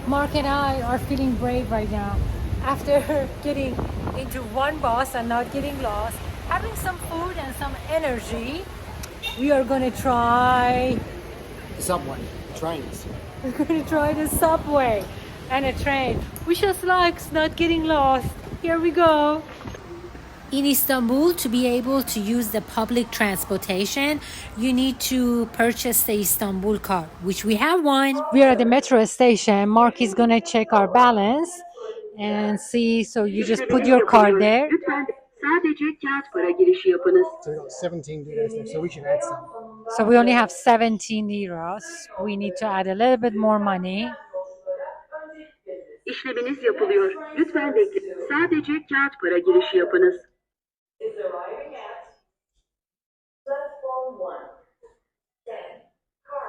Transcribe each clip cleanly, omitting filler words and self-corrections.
Mark and I are feeling brave right now after getting into one bus and not getting lost, having some food and some energy. We are gonna try. Subway, trains. We're gonna try the subway and a train. Wish us luck not getting lost. Here we go. In Istanbul, to be able to use the public transportation, you need to purchase the Istanbul card, which we have one. We are at the metro station. Mark is gonna check our balance and see. So you just put your card there. Lütfen sadece kağıt para girişi yapınız. So we've got 17 liras left, so we should add some. So we only have 17 euros. We need to add a little bit more money. İşleminiz yapılıyor. Lütfen bekleyin. Sadece kağıt para girişi yapınız.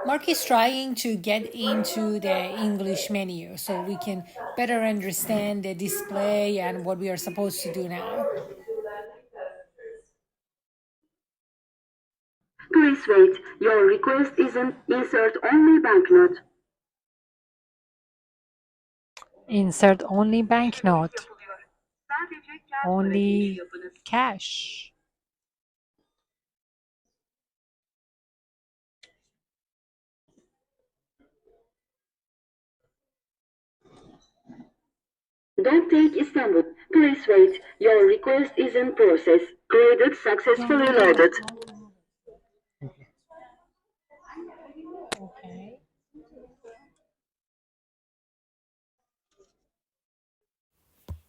Mark is trying to get into the English menu so we can better understand the display and what we are supposed to do now. Please wait. Your request is an insert only banknote. Insert only banknote, Sadece kağıt para only girişi yapınız. cash. Don't take Istanbul. Please wait. Your request is in process. Credit successfully loaded. Okay.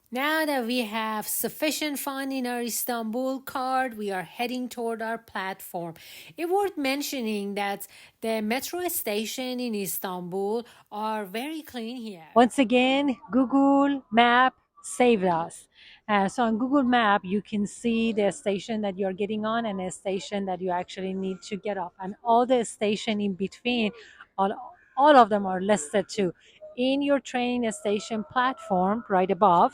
Now that we have sufficient fund in our Istanbul card, we are heading toward our platform. It's worth mentioning that the metro station in Istanbul are very clean here. Once again, Google Map saved us. So on Google Map, you can see the station that you're getting on and a station that you actually need to get off. And all the station in between, all of them are listed too. In your train station platform right above,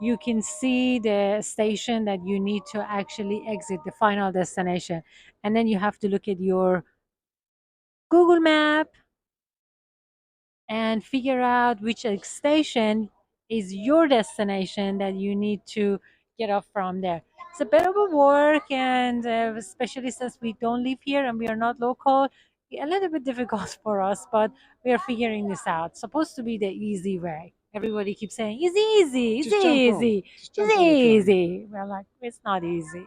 you can see the station that you need to actually exit, the final destination. And then you have to look at your Google Map and figure out which station is your destination that you need to get off from there. It's a bit of a work, and especially since we don't live here and we are not local, a little bit difficult for us, but we are figuring this out. Supposed to be the easy way. Everybody keeps saying, it's easy, it's Just jump on. easy, Just jump it's on the train. easy. We're like, it's not easy.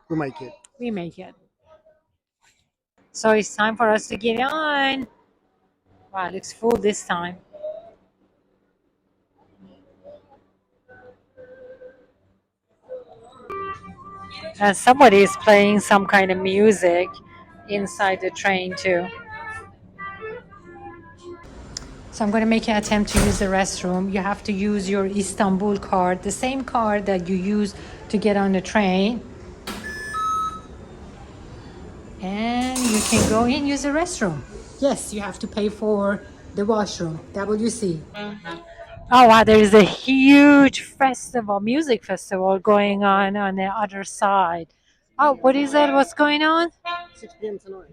We'll make it. We make it. So it's time for us to get on. Wow, it looks full this time. And somebody is playing some kind of music inside the train too. So I'm going to make an attempt to use the restroom. You have to use your Istanbul card, the same card that you use to get on the train. And you can go in, use the restroom. Yes, you have to pay for the washroom, WC. Oh wow, there is a huge festival, music festival going on the other side. Oh, what is that? What's going on? 6 p.m. tonight.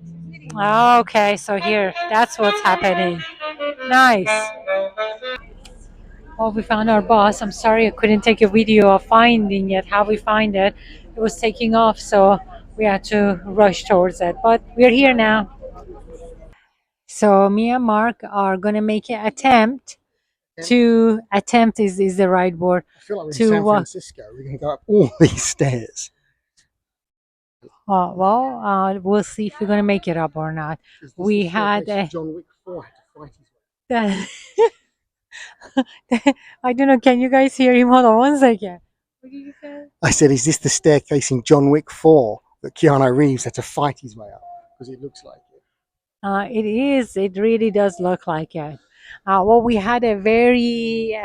Oh, okay, so here, that's what's happening. Nice. Well, we found our bus. I'm sorry I couldn't take a video of finding it, how we find it. It was taking off, so we had to rush towards it. But we're here now. So me and Mark are gonna make an attempt to attempt is the right word. I feel like we're in To San Francisco. We're going to go up all these stairs. we'll see if we're gonna make it up or not. Is this We the had staircase a, John Wick 4 had to fight his way. I don't know. Can you guys hear him? Hold on one second. What did you say? I said, is this the staircase in John Wick 4 that Keanu Reeves had to fight his way up? Because it looks like it. It is. It really does look like it. Well, we had a very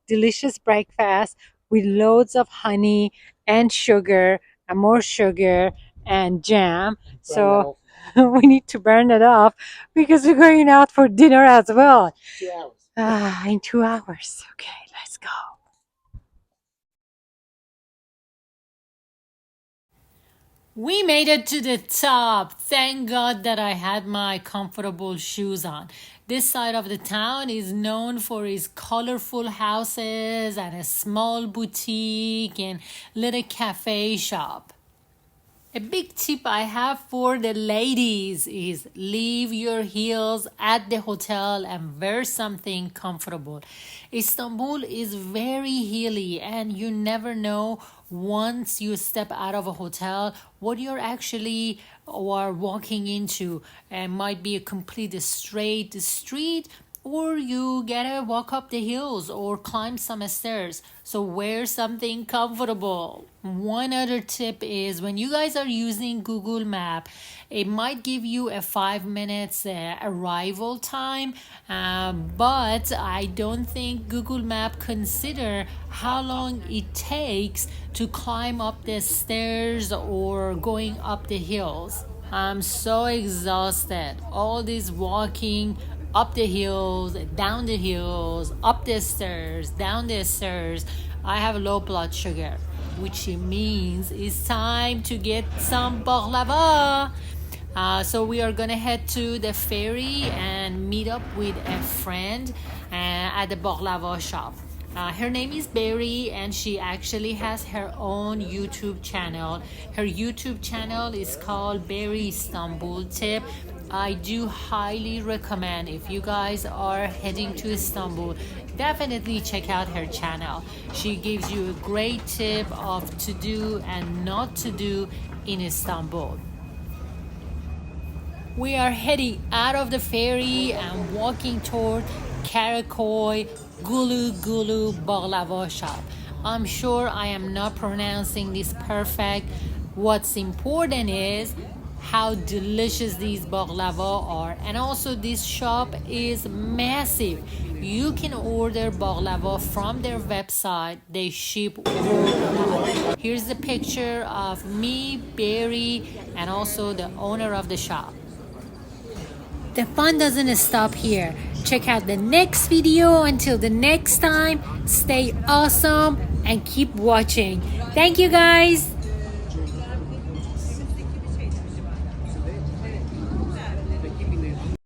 delicious breakfast with loads of honey and sugar and more sugar and jam. So we need to burn it off because we're going out for dinner as well. 2 hours. In 2 hours. Okay, let's go. We made it to the top. Thank God that I had my comfortable shoes on. This side of the town is known for its colorful houses and a small boutique and little cafe shop. A big tip I have for the ladies is leave your heels at the hotel and wear something comfortable. Istanbul is very hilly and you never know once you step out of a hotel what you're actually are walking into. It might be a complete straight street or you gotta walk up the hills or climb some stairs. So wear something comfortable. One other tip is when you guys are using Google Map, it might give you a 5 minutes arrival time, but I don't think Google Map consider how long it takes to climb up the stairs or going up the hills. I'm so exhausted. All this walking up the hills, down the hills, up the stairs, down the stairs. I have low blood sugar, which means it's time to get some baklava. So we are gonna head to the ferry and meet up with a friend at the baklava shop. Her name is Berry and she actually has her own YouTube channel. Her YouTube channel is called Berry Istanbul Tip. I do highly recommend if you guys are heading to Istanbul, definitely check out her channel. She gives you a great tip of to do and not to do in Istanbul. We are heading out of the ferry and walking toward Karakoy Gulu Gulu Baklava shop. I'm sure I am not pronouncing this perfect. What's important is how delicious these baklava are, and also this shop is massive. You can order baklava from their website. They ship worldwide. Here's the picture of me, Barry, and also the owner of the shop. The fun doesn't stop here. Check out the next video. Until the next time, stay awesome and keep watching. Thank you guys.